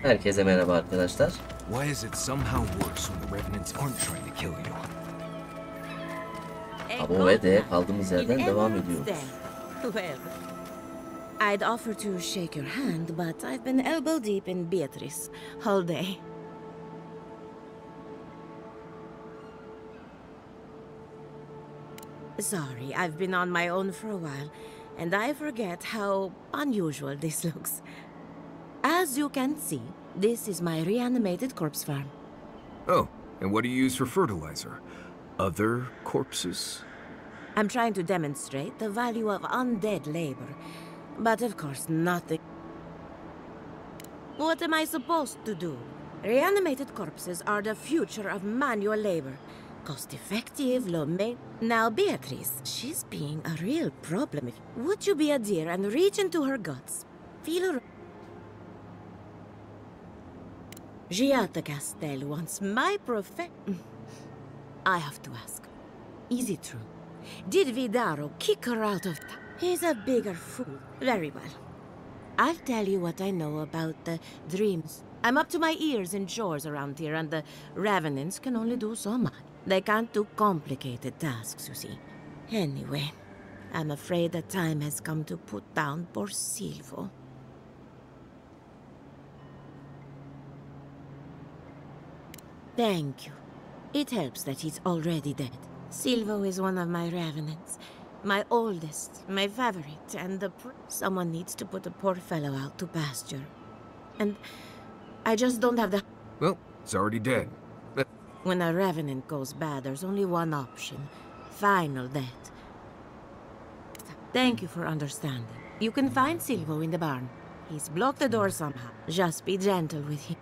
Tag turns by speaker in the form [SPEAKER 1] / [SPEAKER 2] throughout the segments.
[SPEAKER 1] Herkese merhaba arkadaşlar.
[SPEAKER 2] Why is it somehow worse when the revenants aren't trying to kill you?
[SPEAKER 1] Avowed'e kaldığımız yerden devam ediyoruz.
[SPEAKER 3] Well, I'd offer to shake your hand, but I've been elbow deep in Beatrice all day. Sorry, I've been on my own for a while, and I forget how unusual this looks. As you can see, this is my reanimated corpse farm.
[SPEAKER 2] Oh, and what do you use for fertilizer? Other corpses?
[SPEAKER 3] I'm trying to demonstrate the value of undead labor, but of course nothing. What am I supposed to do? Reanimated corpses are the future of manual labor. Cost-effective, low-maintenance. Now, Beatrice, she's being a real problem. Would you be a dear and reach into her guts? Feel her... Giata Castel wants my I have to ask. Is it true? Did Vidaro kick her out of town? He's a bigger fool. Very well. I'll tell you what I know about the dreams. I'm up to my ears in chores around here, and the Revenants can only do so much. They can't do complicated tasks, you see. Anyway, I'm afraid the time has come to put down poor Silvo. Thank you. It helps that he's already dead. Silvo is one of my revenants. My oldest, my favorite, and someone needs to put the poor fellow out to pasture. And I just don't have the...
[SPEAKER 2] Well, it's already dead.
[SPEAKER 3] When a revenant goes bad, there's only one option. Final death. Thank you for understanding. You can find Silvo in the barn. He's blocked the door somehow. Just be gentle with him.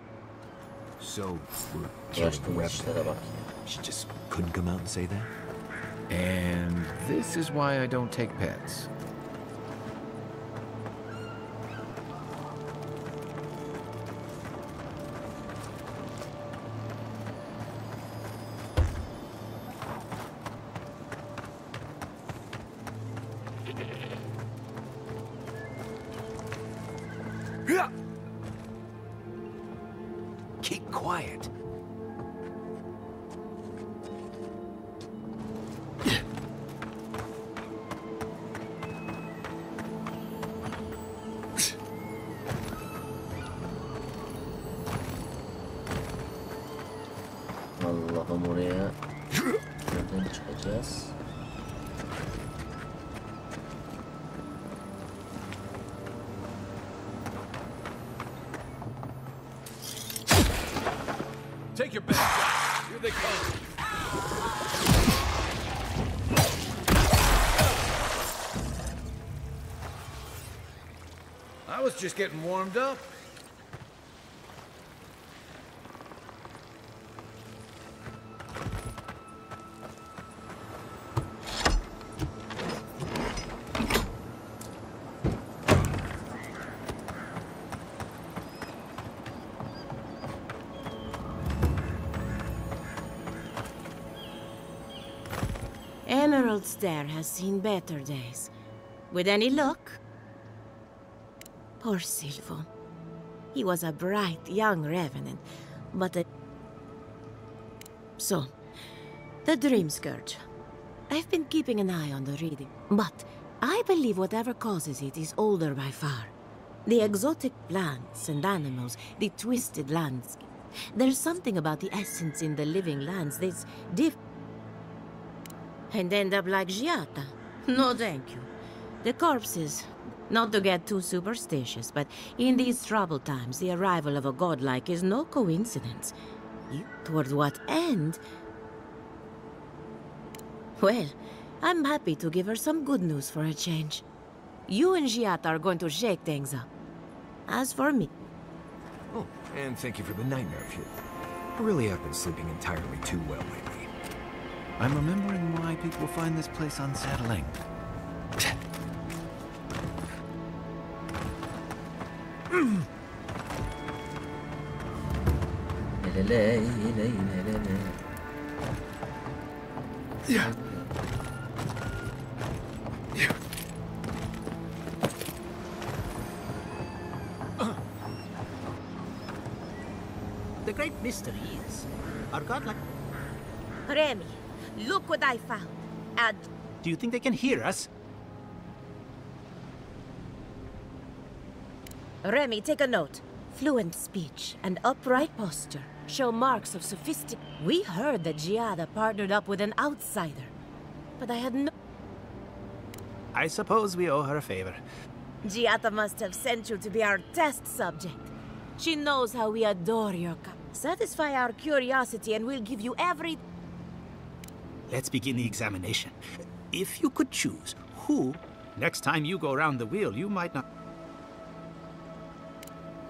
[SPEAKER 2] So, we're killing the revenant. She just couldn't come out and say that? And this is why I don't take pets. Keep quiet.
[SPEAKER 1] Allah'ım oraya nereden çıkacağız?
[SPEAKER 4] Take your best shot. Here they come. I was just getting warmed up.
[SPEAKER 3] Emerald Stair has seen better days. With any luck? Poor Silvo. He was a bright young revenant, but So, the Dream Scourge. I've been keeping an eye on the reading, but I believe whatever causes it is older by far. The exotic plants and animals, the twisted landscape. There's something about the essence in the living lands that's different. And end up like Giata. No, thank you. The corpses. Not to get too superstitious, but in these troubled times, the arrival of a godlike is no coincidence. Toward what end? Well, I'm happy to give her some good news for a change. You and Giata are going to shake things up. As for me...
[SPEAKER 2] Oh, and thank you for the nightmare fuel. I really have been sleeping entirely too well lately. I'm remembering why people find this place unsettling.
[SPEAKER 1] Yeah.
[SPEAKER 5] The great mystery is, are godlike...
[SPEAKER 3] Remy, look what I found.
[SPEAKER 5] Do you think they can hear us?
[SPEAKER 3] Remy, take a note. Fluent speech and upright posture show marks of We heard that Giada partnered up with an outsider, but I had no...
[SPEAKER 5] I suppose we owe her a favor.
[SPEAKER 3] Giada must have sent you to be our test subject. She knows how we adore your Satisfy our curiosity and we'll give you every...
[SPEAKER 5] Let's begin the examination. If you could choose who, next time you go around the wheel, you might not...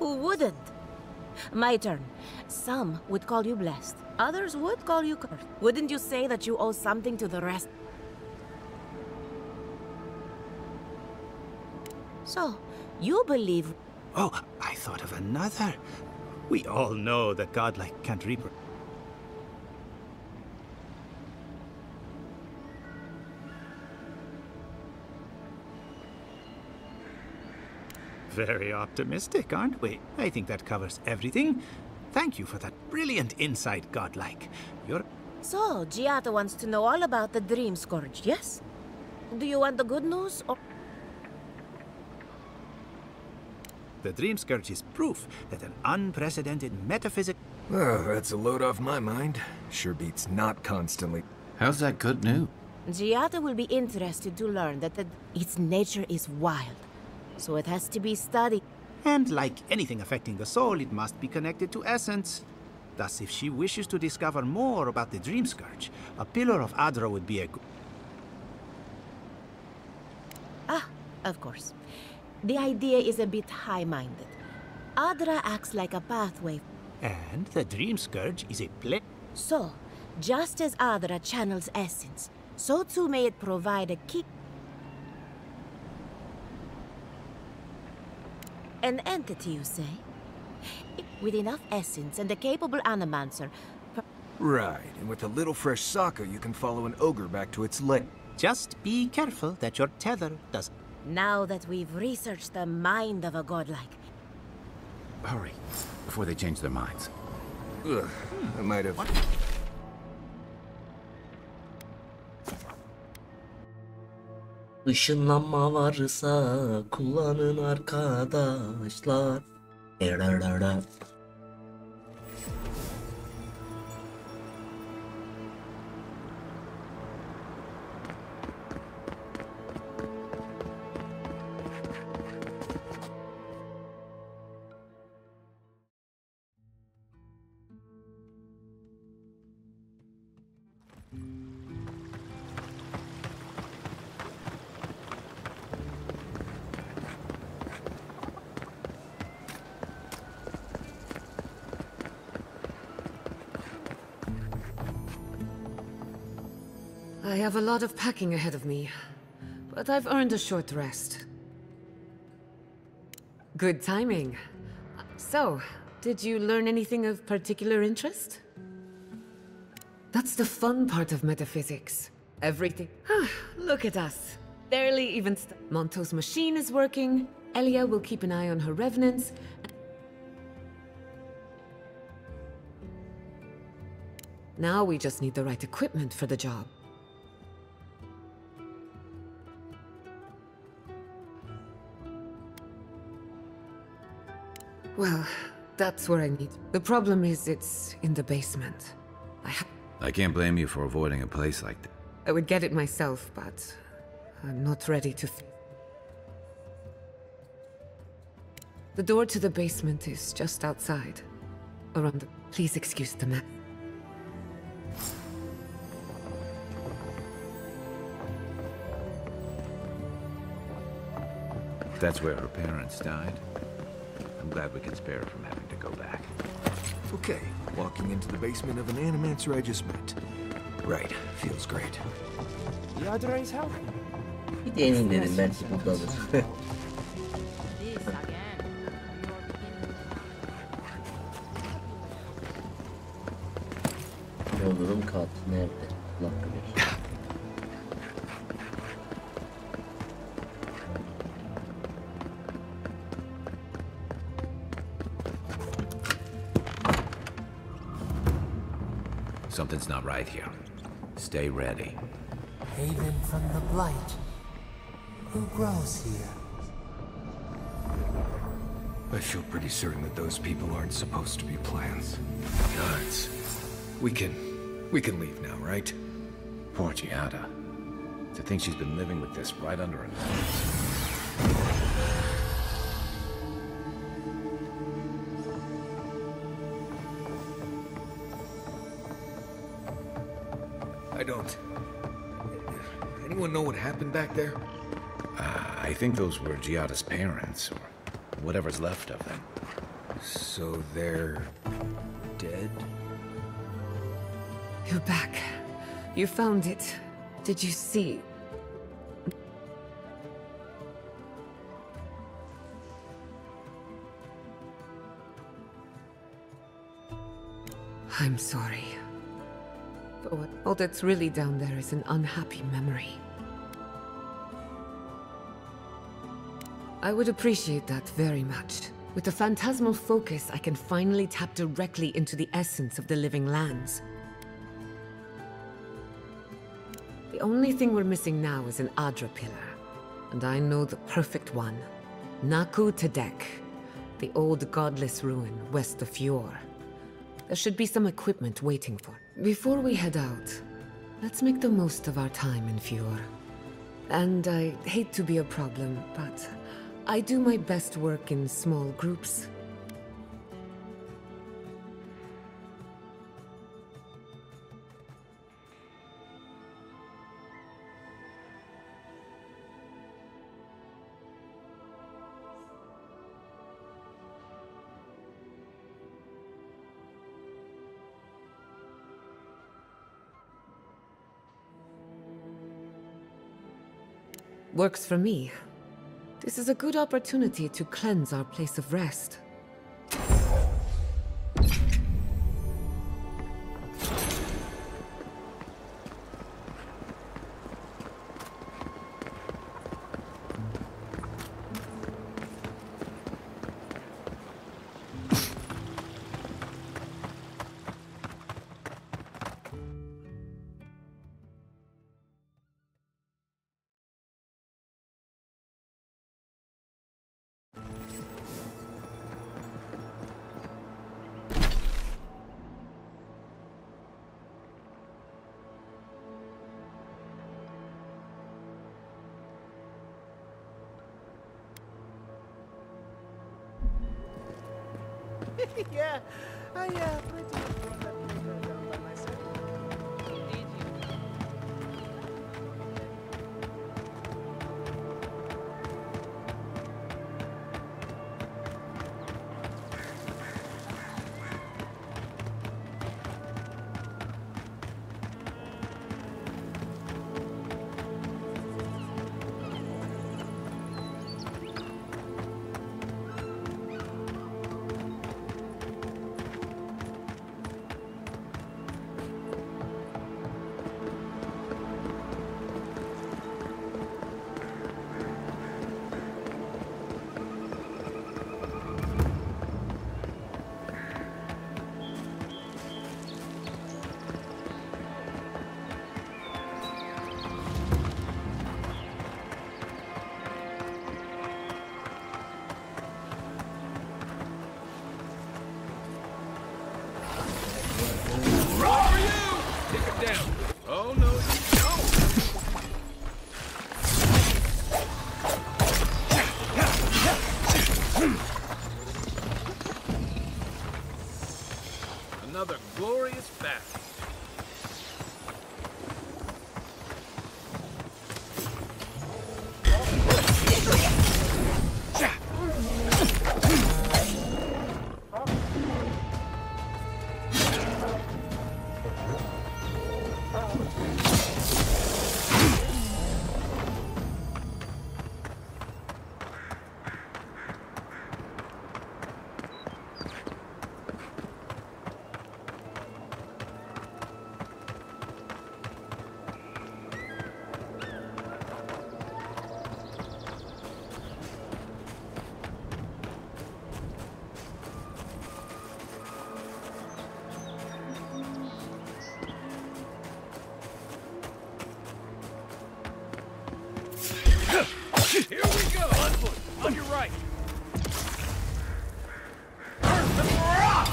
[SPEAKER 3] Who wouldn't? My turn. Some would call you blessed. Others would call you cursed. Wouldn't you say that you owe something to the rest? So, you believe...
[SPEAKER 5] Oh, I thought of another. We all know that godlike can't reap... Very optimistic, aren't we? I think that covers everything. Thank you for that brilliant insight, godlike. You're...
[SPEAKER 3] So, Giada wants to know all about the Dream Scourge, yes? Do you want the good news, or...
[SPEAKER 5] The Dream Scourge is proof that an unprecedented metaphysic...
[SPEAKER 2] Oh, that's a load off my mind. Sure beats not constantly.
[SPEAKER 6] How's that good news?
[SPEAKER 3] Giada will be interested to learn that its nature is wild, so it has to be studied.
[SPEAKER 5] And like anything affecting the soul, it must be connected to essence. Thus, if she wishes to discover more about the Dream Scourge, a pillar of Adra would be a good...
[SPEAKER 3] Ah, of course. The idea is a bit high-minded. Adra acts like a pathway.
[SPEAKER 5] And the Dream Scourge is a
[SPEAKER 3] So, just as Adra channels essence, so too may it provide a kick. An entity, you say? With enough essence and a capable animancer.
[SPEAKER 2] Right, and with a little fresh soccer, you can follow an ogre back to its leg.
[SPEAKER 5] Just be careful that your tether doesn't...
[SPEAKER 3] Now that we've researched the mind of a godlike...
[SPEAKER 6] Hurry, before they change their minds.
[SPEAKER 2] Ugh, I might have...
[SPEAKER 1] Işınlanma varsa kullanın arkadaşlar. Erarara.
[SPEAKER 7] I have a lot of packing ahead of me, but I've earned a short rest. Good timing. So, did you learn anything of particular interest? That's the fun part of metaphysics. Everything... Look at us. Barely even... Monto's machine is working, Elia will keep an eye on her revenants. Now we just need the right equipment for the job. Well, that's where I need... The problem is it's in the basement.
[SPEAKER 6] I can't blame you for avoiding a place like that.
[SPEAKER 7] I would get it myself, but I'm not ready to... The door to the basement is just outside. Around the... Please excuse the map.
[SPEAKER 6] That's where her parents died. I'm glad we can spare her from having to go back.
[SPEAKER 2] Okay, walking into the basement of an animancer I just met. Right, feels great.
[SPEAKER 1] Bir deneyim dedim, belki burada alır. Ne olurum kat nerede? Allah bilir.
[SPEAKER 6] Something's not right here. Stay ready.
[SPEAKER 8] Haven from the blight. Who grows here?
[SPEAKER 2] I feel pretty certain that those people aren't supposed to be plants. Guards. We can leave now, right?
[SPEAKER 6] Poor Giada. To think she's been living with this right under her nose.
[SPEAKER 2] I don't... Anyone know what happened back there?
[SPEAKER 6] I think those were Giada's parents, or whatever's left of them.
[SPEAKER 2] So they're... dead?
[SPEAKER 7] You're back. You found it. Did you see? I'm sorry. But all that's really down there is an unhappy memory. I would appreciate that very much. With the phantasmal focus, I can finally tap directly into the essence of the living lands. The only thing we're missing now is an Adra pillar. And I know the perfect one. Naku Tedek, the old godless ruin west of Fjord. There should be some equipment waiting for. Before we head out, let's make the most of our time in Fjord. And I hate to be a problem, but I do my best work in small groups. Works for me. This is a good opportunity to cleanse our place of rest.
[SPEAKER 5] Yeah, I plenty of one that may go down by myself. Indeed you.
[SPEAKER 4] Oh, no, you don't. Another glorious battle. right. Earth rock!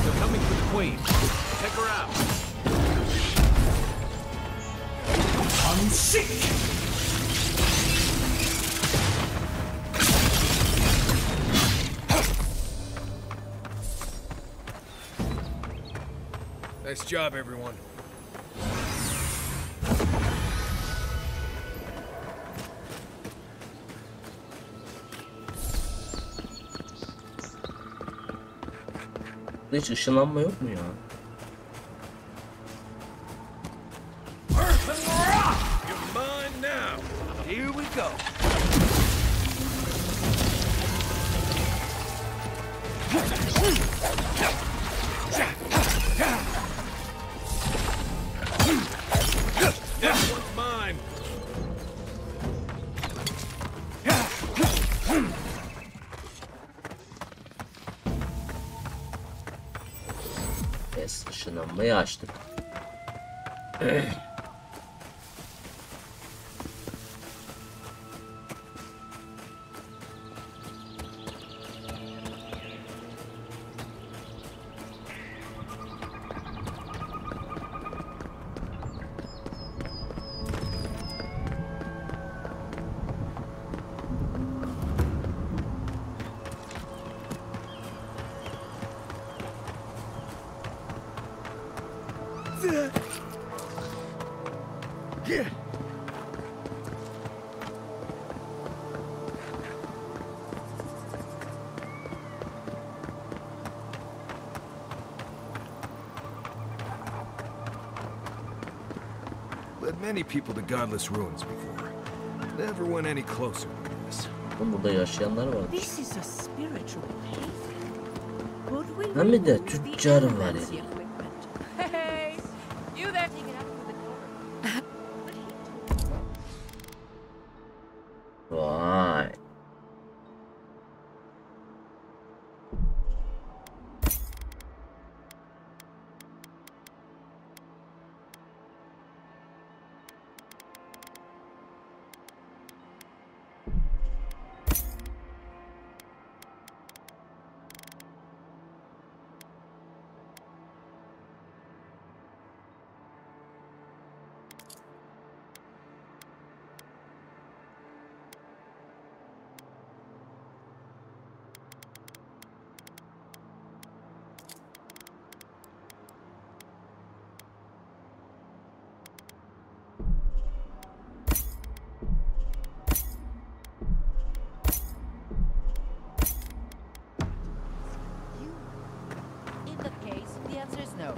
[SPEAKER 2] They're coming for the queen. Take her out.
[SPEAKER 4] Nice job, everyone.
[SPEAKER 1] Hiç ışınlanma yok mu ya?
[SPEAKER 4] Earth and rock! You're mine now.
[SPEAKER 2] Here we go.
[SPEAKER 4] This one's mine.
[SPEAKER 1] Yes, ışınlanmayı açtık.
[SPEAKER 2] Led many people to godless ruins before. Never went any closer than this.
[SPEAKER 1] Burada yaşayanlar var.
[SPEAKER 3] This is a spiritual haven. Would we
[SPEAKER 1] Hem de
[SPEAKER 3] remove the
[SPEAKER 1] tüccar var
[SPEAKER 3] elemency
[SPEAKER 1] ya.
[SPEAKER 3] equipment?
[SPEAKER 9] Hey, you there? Take it up to the door.
[SPEAKER 1] Vay.
[SPEAKER 9] In that case, the answer is no.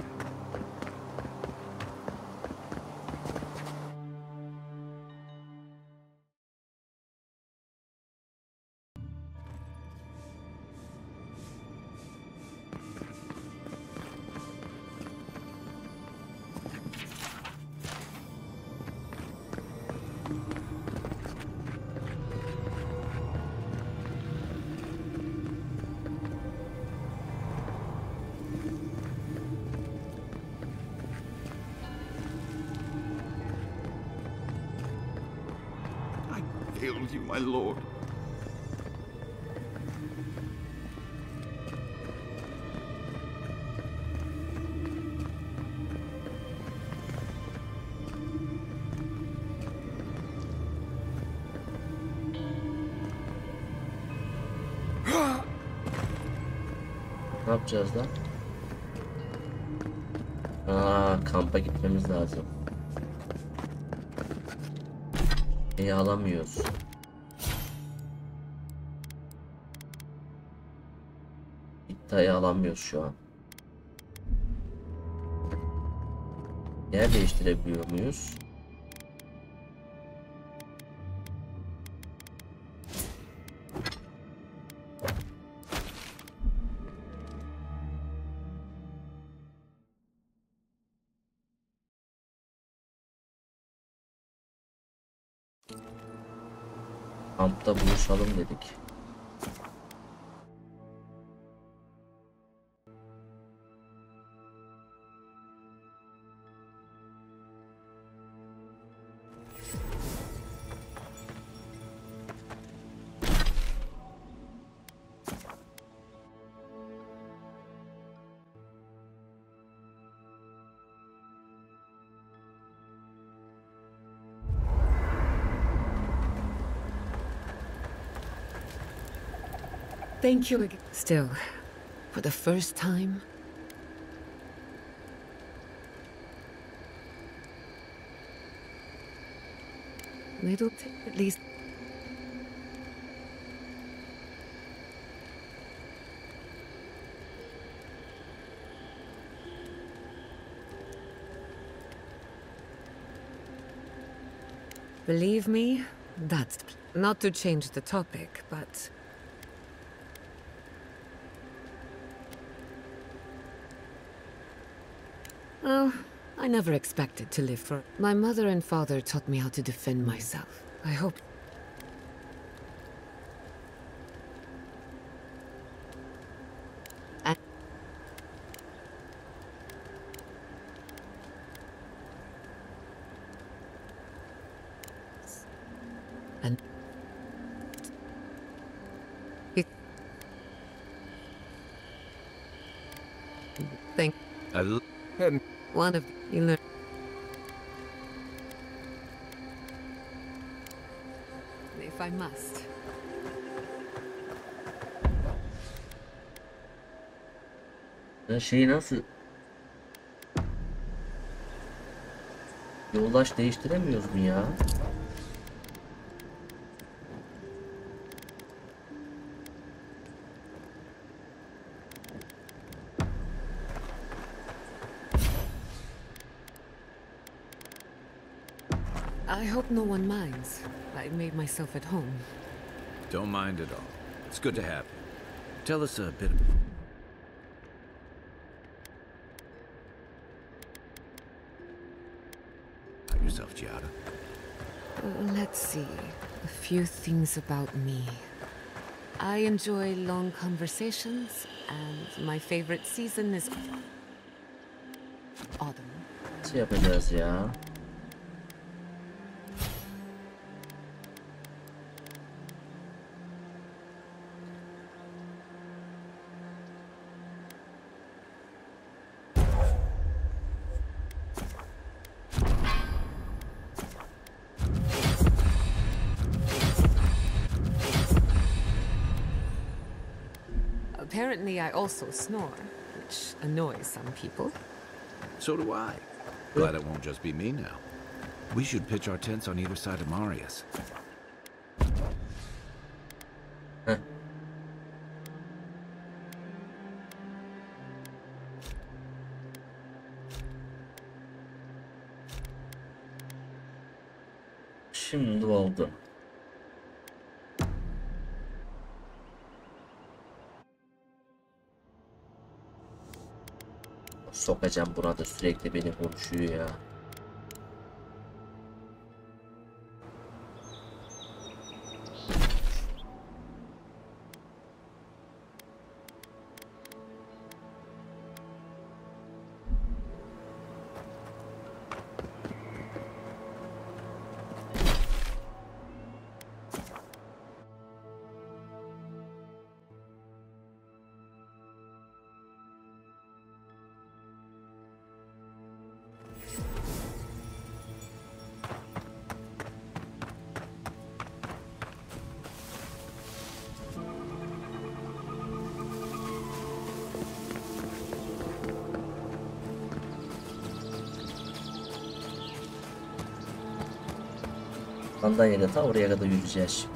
[SPEAKER 6] I failed you, my lord.
[SPEAKER 1] Ne yapacağız lan? Kampa gitmemiz lazım. Alamıyoruz. İddiayı alamıyoruz şu an. Yer değiştirebiliyor muyuz? Kampta buluşalım dedik.
[SPEAKER 7] Thank you again. Still, for the first time, it'll take at least. Believe me, that's not to change the topic, but oh, I never expected to live for. My mother and father taught me how to defend myself. I hope. And thank one of you learn. If I must.
[SPEAKER 1] Şeyi nasıl yoldaş değiştiremiyoruz mu ya?
[SPEAKER 7] I hope no one minds. I made myself at home.
[SPEAKER 6] Don't mind at all. It's good to have you. Tell us a bit about yourself, Giada.
[SPEAKER 7] Let's see. A few things about me. I enjoy long conversations, and my favorite season is autumn.
[SPEAKER 1] Şey yapacağız ya.
[SPEAKER 7] Apparently, I also snore, which annoys some people.
[SPEAKER 6] So do I. Glad it won't just be me now. We should pitch our tents on either side of Marius.
[SPEAKER 1] Heh. Şimdi oldu. Sokacağım buna da sürekli beni konuşuyor ya. Sandalyeyle ta oraya kadar yürüyeceğiz.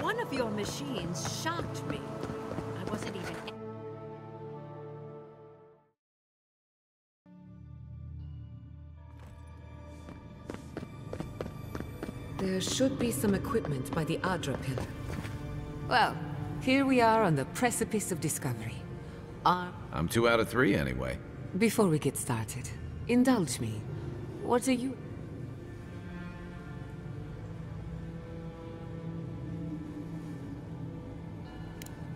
[SPEAKER 9] One of your machines shocked me. I wasn't even.
[SPEAKER 7] There should be some equipment by the Adra pillar. Well, here we are on the precipice of discovery.
[SPEAKER 6] I'm 2 out of 3 anyway.
[SPEAKER 7] Before we get started, indulge me. What are you...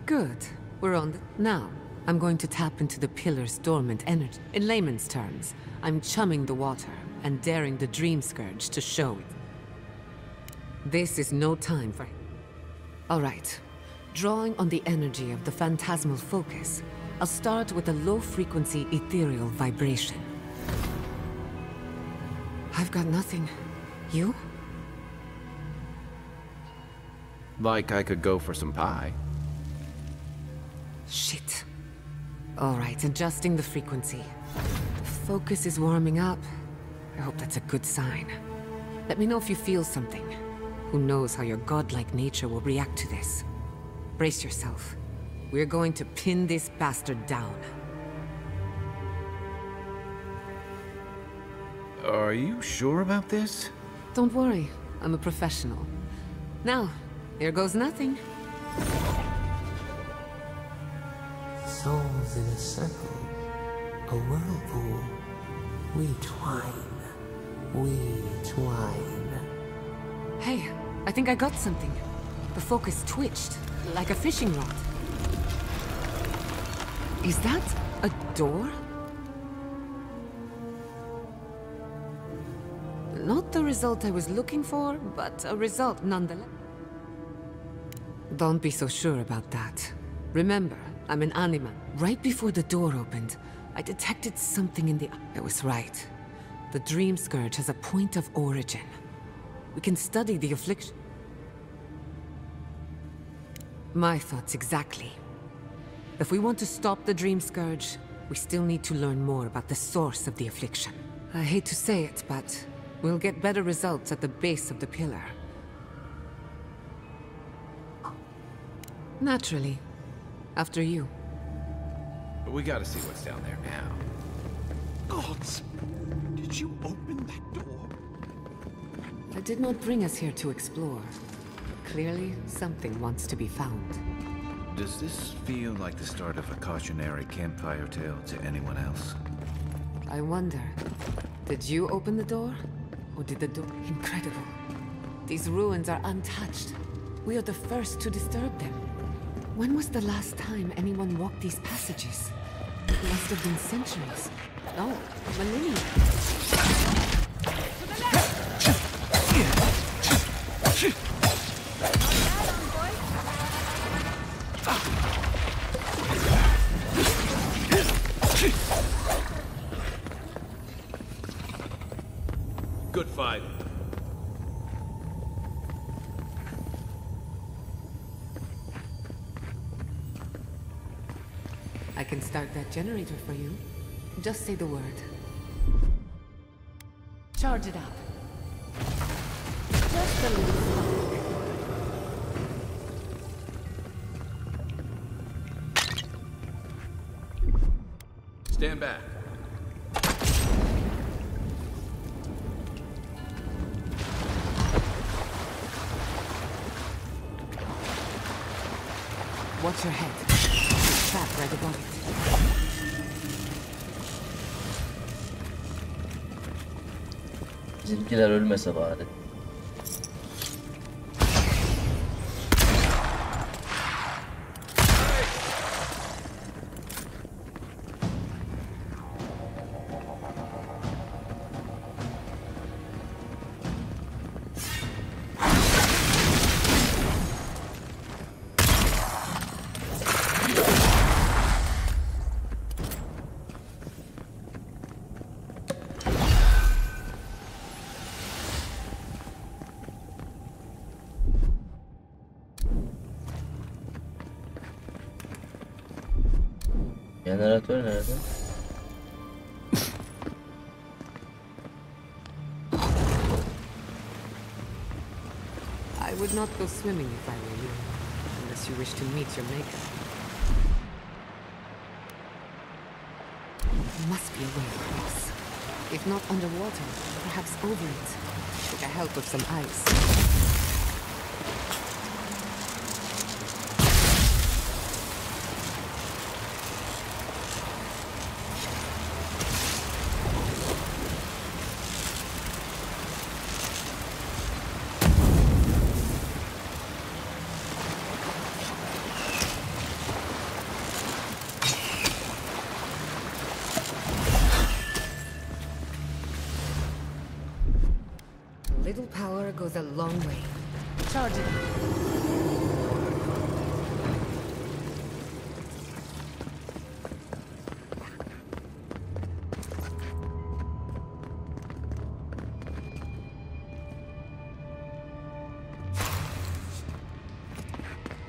[SPEAKER 7] Good. We're on the... Now, I'm going to tap into the pillar's dormant energy. In layman's terms, I'm chumming the water and daring the dream scourge to show it. This is no time for... All right. Drawing on the energy of the phantasmal focus, I'll start with a low-frequency ethereal vibration. I've got nothing. You?
[SPEAKER 6] Like I could go for some pie.
[SPEAKER 7] Shit. All right, adjusting the frequency. The focus is warming up. I hope that's a good sign. Let me know if you feel something. Who knows how your godlike nature will react to this. Brace yourself. We're going to pin this bastard down.
[SPEAKER 6] Are you sure about this?
[SPEAKER 7] Don't worry, I'm a professional. Now, here goes nothing.
[SPEAKER 8] Souls in a circle, a whirlpool. We twine, we twine.
[SPEAKER 7] Hey, I think I got something. The focus twitched, like a fishing rod. Is that a door? Not the result I was looking for, but a result nonetheless. Don't be so sure about that. Remember, I'm an anima. Right before the door opened, I detected something in the... I was right. The Dream Scourge has a point of origin. We can study the affliction. My thoughts exactly. If we want to stop the Dream Scourge, we still need to learn more about the source of the affliction. I hate to say it, but we'll get better results at the base of the pillar. Naturally. After you.
[SPEAKER 6] We gotta see what's down there now.
[SPEAKER 5] Gods! Did you open that door?
[SPEAKER 7] I did not bring us here to explore. Clearly, something wants to be found.
[SPEAKER 6] Does this feel like the start of a cautionary campfire tale to anyone else?
[SPEAKER 7] I wonder, did you open the door? Or did the door... Incredible. These ruins are untouched. We are the first to disturb them. When was the last time anyone walked these passages? It must have been centuries. No, millennia.
[SPEAKER 4] Good fight.
[SPEAKER 7] I can start that generator for you. Just say the word. Charge it up. Just a little.
[SPEAKER 4] Stand back.
[SPEAKER 7] Watch your head. Trap right above it.
[SPEAKER 1] Bizimkiler ölmese bari. Jeneratör nerede?
[SPEAKER 7] I would not go swimming if I were you, unless you wish to meet your maker. There must be a way across. If not underwater, perhaps over it. With the help of some ice. Little power goes a long way. Charging.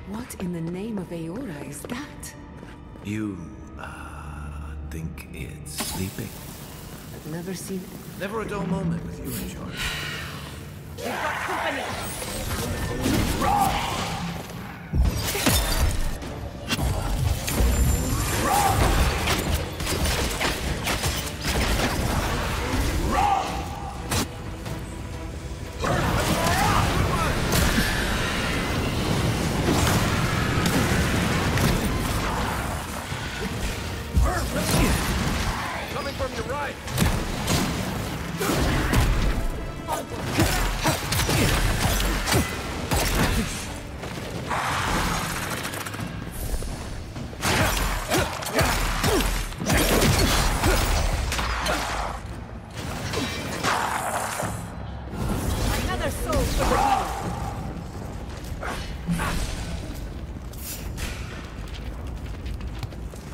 [SPEAKER 7] What in the name of Eora is that?
[SPEAKER 6] You, think it's sleeping?
[SPEAKER 7] I've never seen...
[SPEAKER 6] Never a dull moment with you in charge.
[SPEAKER 7] We've got company!
[SPEAKER 4] Coming from your right.
[SPEAKER 7] Another soul for the healer.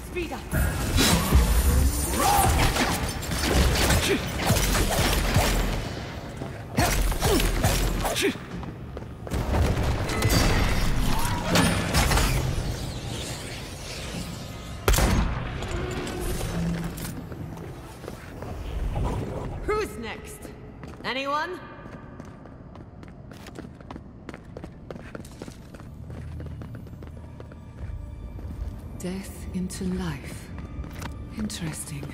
[SPEAKER 7] Speed up. Who's next? Anyone? Death into life. Interesting.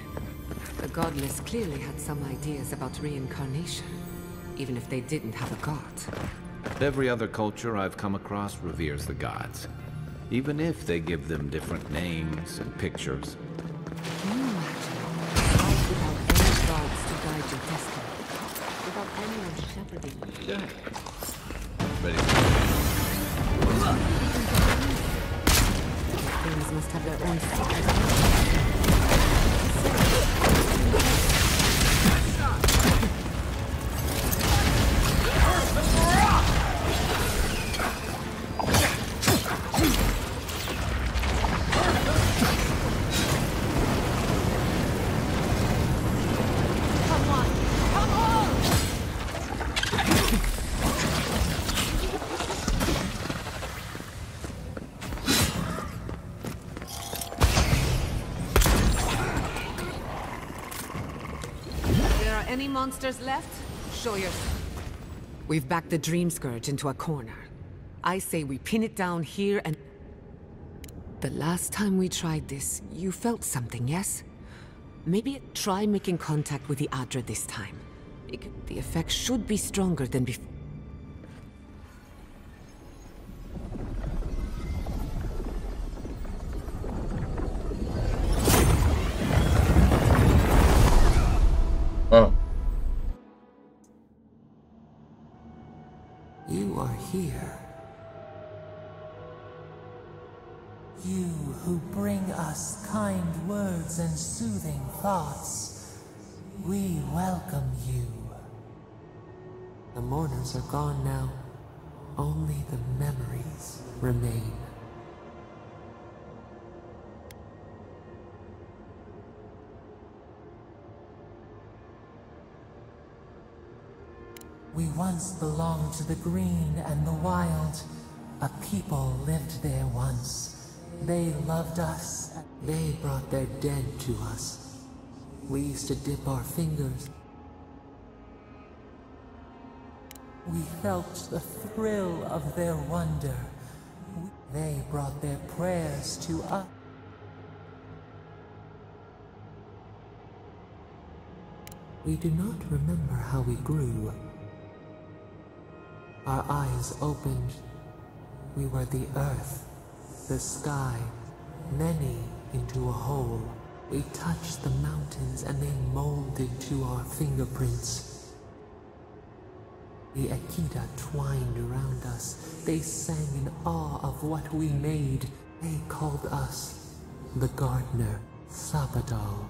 [SPEAKER 7] The godless clearly had some ideas about reincarnation, even if they didn't have a god.
[SPEAKER 6] Every other culture I've come across reveres the gods, even if they give them different names and pictures.
[SPEAKER 7] Can you imagine a life without any gods to guide your destiny? Without anyone shepherding you?
[SPEAKER 6] Ready?
[SPEAKER 7] Things must have their own secrets. Any monsters left? Show yourself. We've backed the Dream Scourge into a corner. I say we pin it down here and... The last time we tried this, you felt something, yes? Maybe try making contact with the Aedyr this time. The effect should be stronger than before.
[SPEAKER 1] Oh.
[SPEAKER 8] You are here. You who bring us kind words and soothing thoughts, we welcome you. The mourners are gone now. Only the memories remain. We once belonged to the green and the wild. A people lived there once. They loved us. They brought their dead to us. We used to dip our fingers. We felt the thrill of their wonder. They brought their prayers to us. We do not remember how we grew. Our eyes opened. We were the earth, the sky, many into a whole. We touched the mountains and they molded to our fingerprints. The Akita twined around us. They sang in awe of what we made. They called us the gardener, Sabadal.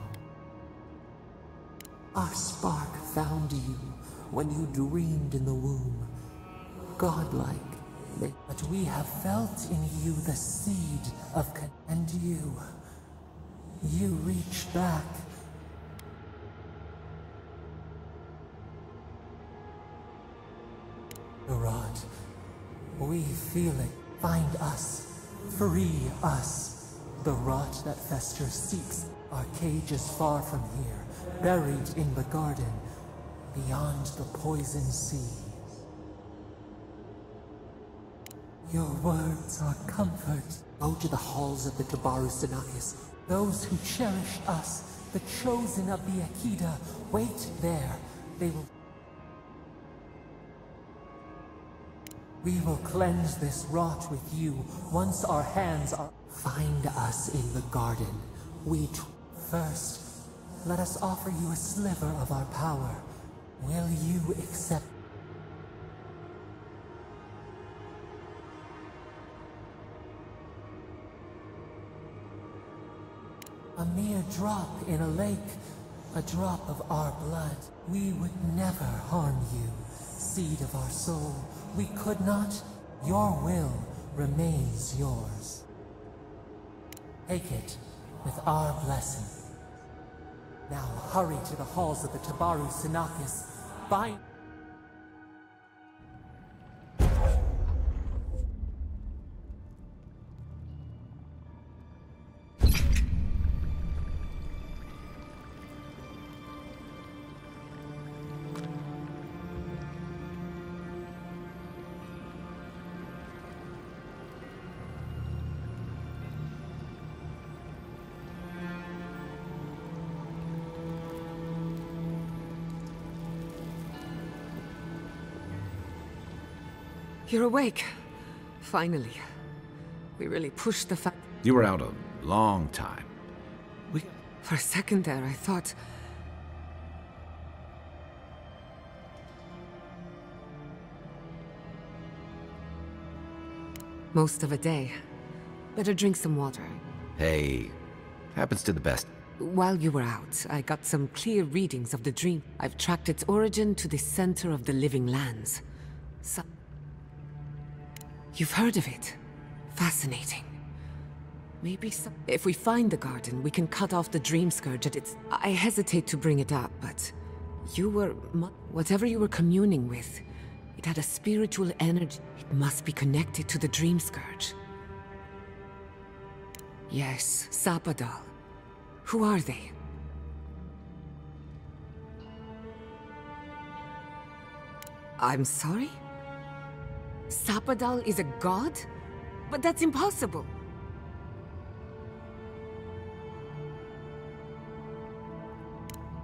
[SPEAKER 8] Our spark found you when you dreamed in the womb. godlike. But we have felt in you the seed of and you reach back. The rod, we feel it. Find us. Free us. The rot that festers seeks. Our cage is far from here, buried in the garden, beyond the poison sea. Your words are comfort. Go to the halls of the Tabaru-Sinakis. Those who cherish us, the chosen of the Akida, wait there. They will... We will cleanse this rot with you, once our hands are... Find us in the garden. First, let us offer you a sliver of our power. Will you accept... A mere drop in a lake, a drop of our blood. We would never harm you, seed of our soul. We could not. Your will remains yours. Take it with our blessing. Now hurry to the halls of the Tabaru-Sinakis. Bind...
[SPEAKER 7] You're awake. Finally. We really pushed the fact...
[SPEAKER 6] You were out a long time.
[SPEAKER 7] For a second there, I thought... Most of a day. Better drink some water.
[SPEAKER 6] Hey, happens to the best.
[SPEAKER 7] While you were out, I got some clear readings of the dream. I've tracked its origin to the center of the living lands. You've heard of it. Fascinating. Maybe if we find the garden, we can cut off the dream scourge at its... I hesitate to bring it up, but... You were... Whatever you were communing with, it had a spiritual energy. It must be connected to the dream scourge. Yes, Sapadal. Who are they? I'm sorry? Sapadal is a god? But that's impossible!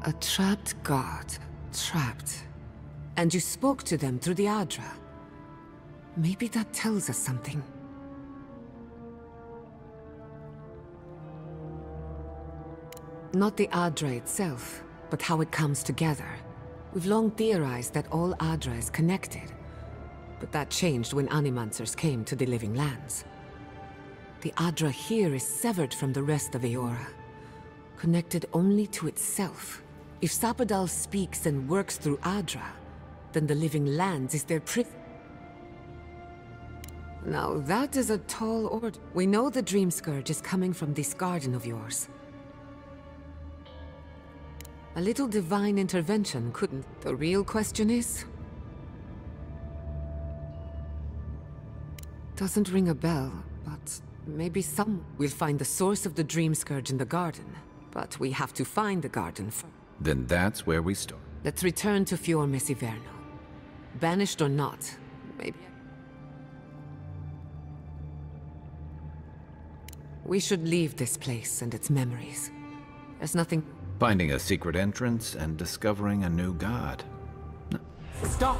[SPEAKER 7] A trapped god. Trapped. And you spoke to them through the Adra. Maybe that tells us something. Not the Adra itself, but how it comes together. We've long theorized that all Adra is connected. But that changed when Animancers came to the living lands. The Adra here is severed from the rest of Eora, connected only to itself. If Sapadal speaks and works through Adra, then the living lands is their Now that is a tall order. We know the Dream Scourge is coming from this garden of yours. A little divine intervention couldn't. The real question is... Doesn't ring a bell, but maybe we'll find the source of the Dream Scourge in the garden. But we have to find the garden first.
[SPEAKER 6] Then that's where we start.
[SPEAKER 7] Let's return to Fior Messiverno. Banished or not, maybe... We should leave this place and its memories. There's nothing...
[SPEAKER 6] Finding a secret entrance and discovering a new god.
[SPEAKER 8] Stop!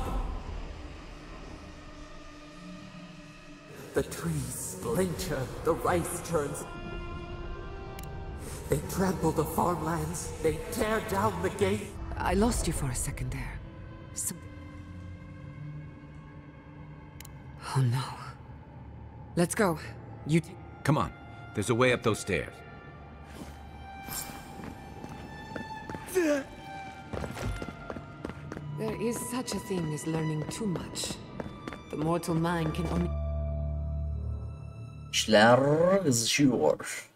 [SPEAKER 8] The trees splinter, the rice turns. They trample the farmlands, they tear down the gate.
[SPEAKER 7] I lost you for a second there. Oh no. Let's go. You...
[SPEAKER 6] Come on. There's a way up those stairs.
[SPEAKER 7] There is such a thing as learning too much. The mortal mind can only...
[SPEAKER 1] İşler kızışıyor.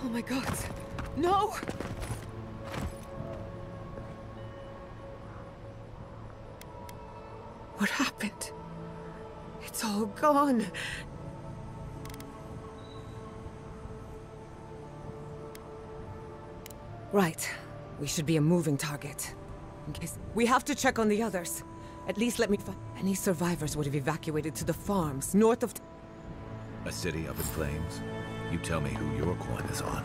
[SPEAKER 7] Oh my god. No! What happened? It's all gone. Right. We should be a moving target. In case... We have to check on the others. At least let me find... Any survivors would have evacuated to the farms north of...
[SPEAKER 6] A city up in flames? You tell me who your coin is on.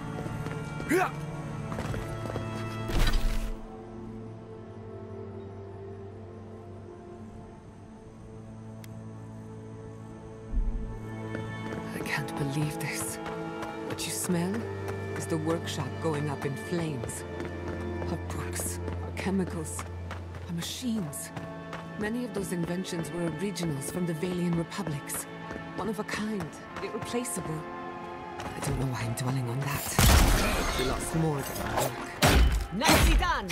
[SPEAKER 7] I can't believe this. What you smell is the workshop going up in flames. Our books, our chemicals, our machines. Many of those inventions were originals from the Valian republics. One of a kind, irreplaceable. I don't know why I'm dwelling on that. We lost more than our work. Nicely done!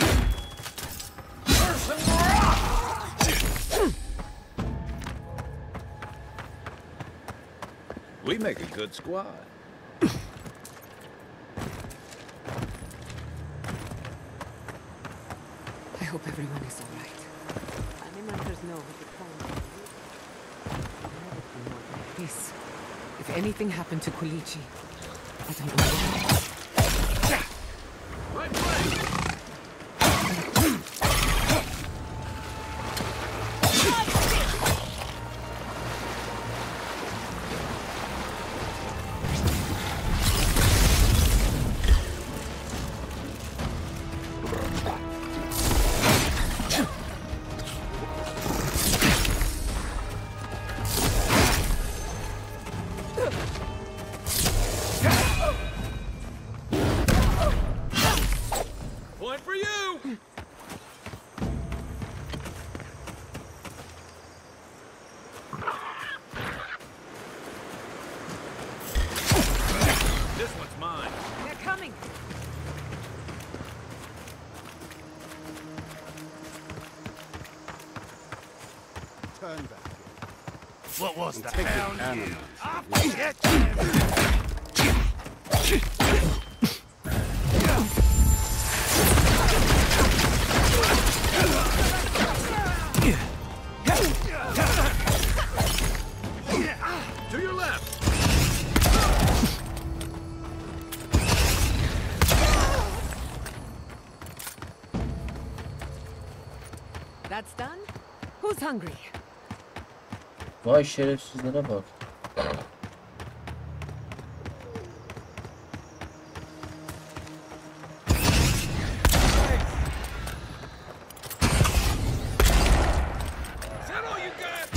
[SPEAKER 6] We make a good squad.
[SPEAKER 7] I hope everyone is all right. Family members know what the plan is. Never been more like this. If anything happened to Kulichi, I don't know what.
[SPEAKER 4] Right way! Point for you! This one's mine.
[SPEAKER 7] They're coming!
[SPEAKER 5] Turn back.
[SPEAKER 2] What was that?
[SPEAKER 4] To your left!
[SPEAKER 7] That's done? Who's hungry?
[SPEAKER 1] Vay şerefsizlere bak.
[SPEAKER 4] Is that all you got?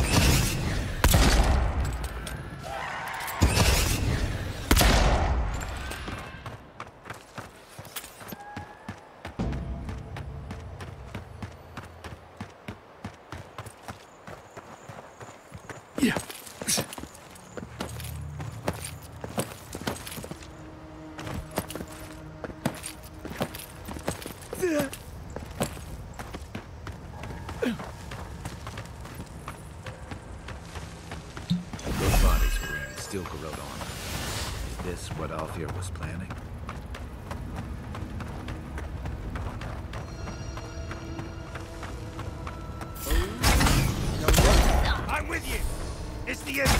[SPEAKER 6] Those bodies were wearing steel corrode armor. Is this what Alfir was planning?
[SPEAKER 2] I'm with you! It's the end!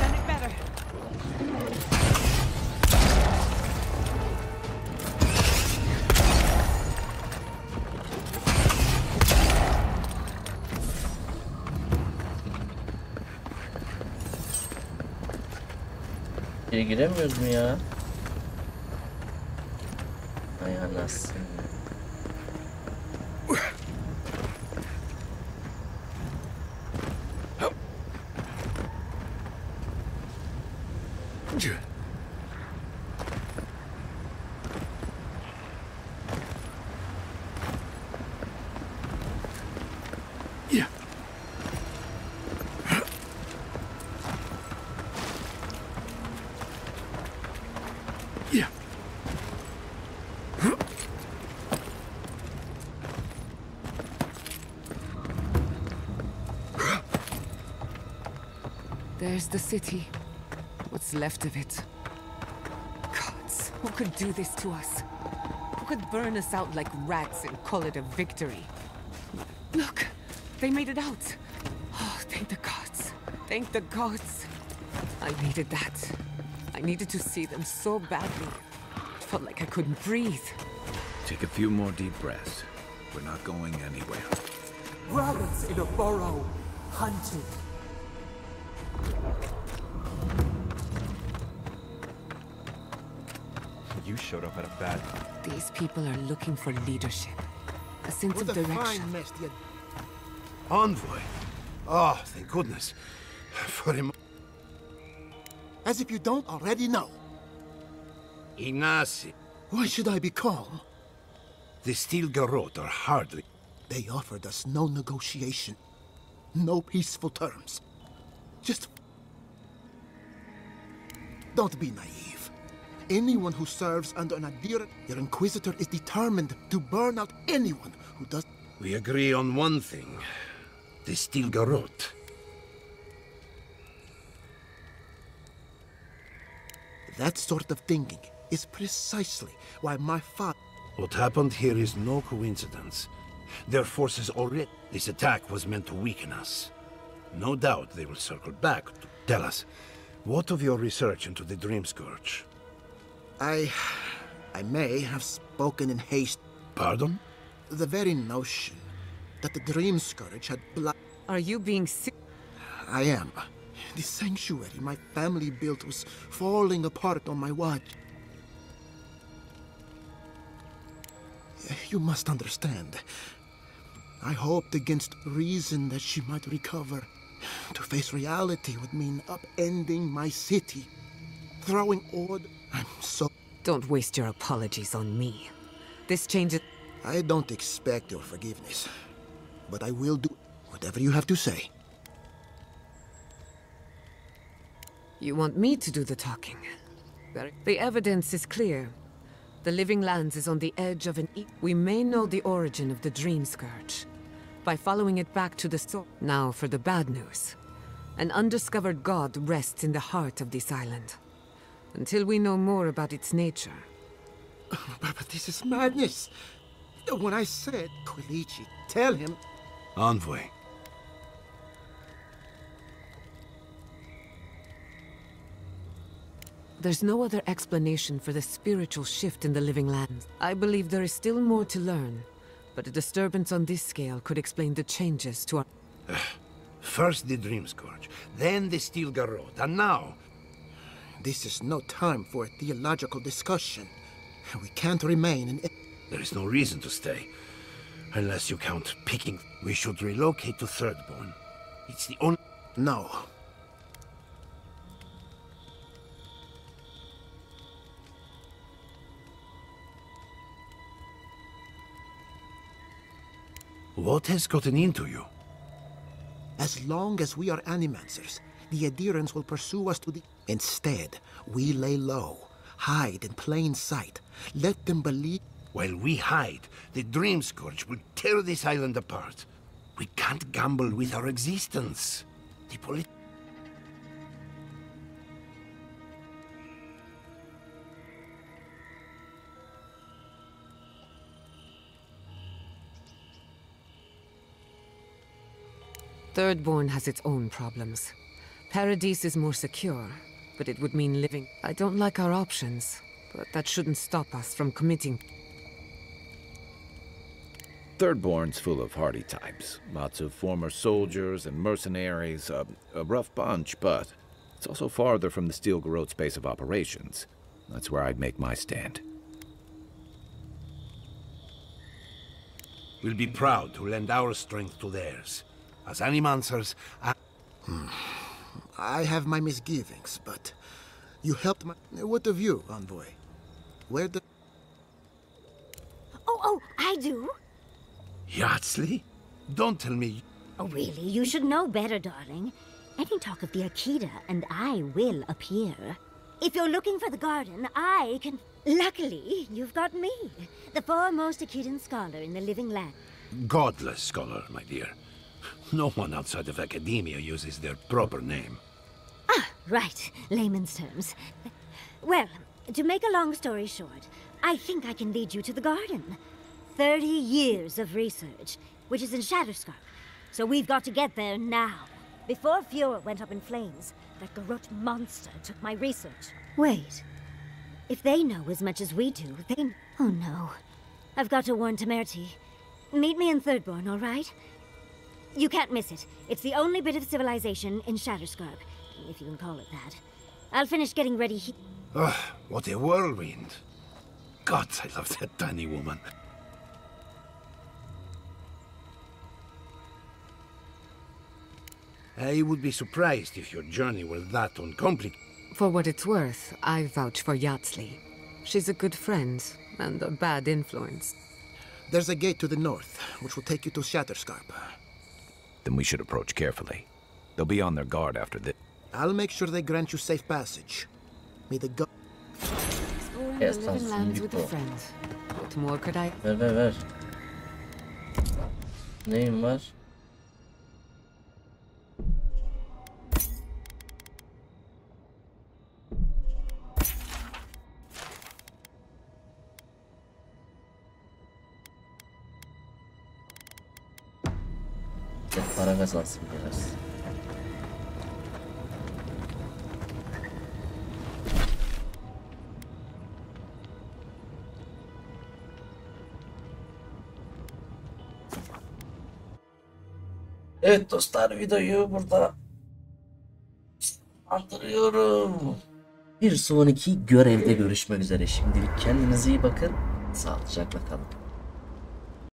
[SPEAKER 7] Done it better.
[SPEAKER 1] İçeri giremiyoruz mu ya? Ay anasını.
[SPEAKER 10] Yeah. Yeah.
[SPEAKER 7] There's the city. What's left of it. Gods, who could do this to us? Who could burn us out like rats and call it a victory? Look, they made it out. Oh, thank the gods. Thank the gods. I needed that. I needed to see them so badly. It felt like I couldn't breathe.
[SPEAKER 6] Take a few more deep breaths. We're not going anywhere.
[SPEAKER 8] Rabbits in a burrow, hunted.
[SPEAKER 11] You showed up at a bad time.
[SPEAKER 7] These people are looking for leadership. A sense of direction.
[SPEAKER 10] Envoy. Oh, thank goodness. For him.
[SPEAKER 12] As if you don't already know.
[SPEAKER 10] Ignacy.
[SPEAKER 12] Why should I be calm?
[SPEAKER 10] The Steel Garrote are hardly...
[SPEAKER 12] They offered us no negotiation. No peaceful terms. Just... Don't be naive. Anyone who serves under an Aedyr, your Inquisitor is determined to burn out anyone who does...
[SPEAKER 10] We agree on one thing. The Steel Garrote.
[SPEAKER 12] That sort of thinking is precisely why my father...
[SPEAKER 10] What happened here is no coincidence. Their forces already... This attack was meant to weaken us. No doubt they will circle back to tell us. What of your research into the Dream Scourge?
[SPEAKER 12] I may have spoken in haste.
[SPEAKER 10] Pardon?
[SPEAKER 12] The very notion that the Dream Scourge had blood...
[SPEAKER 7] Are you being sick?
[SPEAKER 12] I am. The sanctuary my family built was falling apart on my watch. You must understand. I hoped against reason that she might recover. To face reality would mean upending my city. Throwing order. I'm so...
[SPEAKER 7] Don't waste your apologies on me. This changes...
[SPEAKER 12] I don't expect your forgiveness. But I will do whatever you have to say.
[SPEAKER 7] You want me to do the talking? The evidence is clear. The Living Lands is on the edge of an... We may know the origin of the Dream Scourge by following it back to the source. Now for the bad news. An undiscovered god rests in the heart of this island. Until we know more about its nature.
[SPEAKER 12] But this is madness. When I said, Quilici, tell him...
[SPEAKER 10] Envoy.
[SPEAKER 7] There's no other explanation for the spiritual shift in the Living Lands. I believe there is still more to learn, but a disturbance on this scale could explain the changes to our...
[SPEAKER 10] First the Dream Scourge, then the Steel Garrote, and now...
[SPEAKER 12] This is no time for a theological discussion. We can't remain in...
[SPEAKER 10] There is no reason to stay. Unless you count picking. We should relocate to Thirdborn. It's the only...
[SPEAKER 12] No.
[SPEAKER 10] What has gotten into you?
[SPEAKER 12] As long as we are animancers, the Aedyrans will pursue us to the... Instead, we lay low, hide in plain sight. Let them believe...
[SPEAKER 10] While we hide, the Dream Scourge will tear this island apart. We can't gamble with our existence. The
[SPEAKER 7] Thirdborn has its own problems. Paradise is more secure, but it would mean living. I don't like our options, but that shouldn't stop us from committing.
[SPEAKER 6] Thirdborn's full of hardy types. Lots of former soldiers and mercenaries. A rough bunch, but it's also farther from the Steel Garrote's base of operations. That's where I'd make my stand.
[SPEAKER 10] We'll be proud to lend our strength to theirs. As animancers,
[SPEAKER 12] I have my misgivings, but you helped my... What of you, Envoy? Where the...
[SPEAKER 13] Oh, I do.
[SPEAKER 10] Yardsley? Don't tell me...
[SPEAKER 13] Oh, really? You should know better, darling. Any talk of the Akita, and I will appear. If you're looking for the garden, I can... Luckily, you've got me, the foremost Akitan scholar in the living land.
[SPEAKER 10] Godless scholar, my dear. No one outside of academia uses their proper name.
[SPEAKER 13] Ah, right. Layman's terms. Well, to make a long story short, I think I can lead you to the garden. 30 years of research, which is in Shatterscarp. So we've got to get there now. Before Fiora went up in flames, that garrote monster took my research. Wait. If they know as much as we do, they... Oh no. I've got to warn Temerity. Meet me in Thirdborn, all right? You can't miss it. It's the only bit of civilization in Shatterscarp, if you can call it that. I'll finish getting ready he...
[SPEAKER 10] Ugh, what a whirlwind. God, I love that tiny woman. I would be surprised if your journey were that uncomplicated.
[SPEAKER 7] For what it's worth, I vouch for Yatsley. She's a good friend, and a bad influence.
[SPEAKER 12] There's a gate to the north, which will take you to Shatterscarp.
[SPEAKER 6] Then we should approach carefully. They'll be on their guard after this.
[SPEAKER 12] I'll make sure they grant you safe passage. May the god...
[SPEAKER 7] Exploring the living lands with a friend. What more could I...
[SPEAKER 1] Ver. Neyim var? Para kazansın biraz. Evet dostlar, videoyu burada andırıyorum. Bir sonraki görevde görüşmek üzere. Şimdilik kendinize iyi bakın. Sağlıcakla kalın.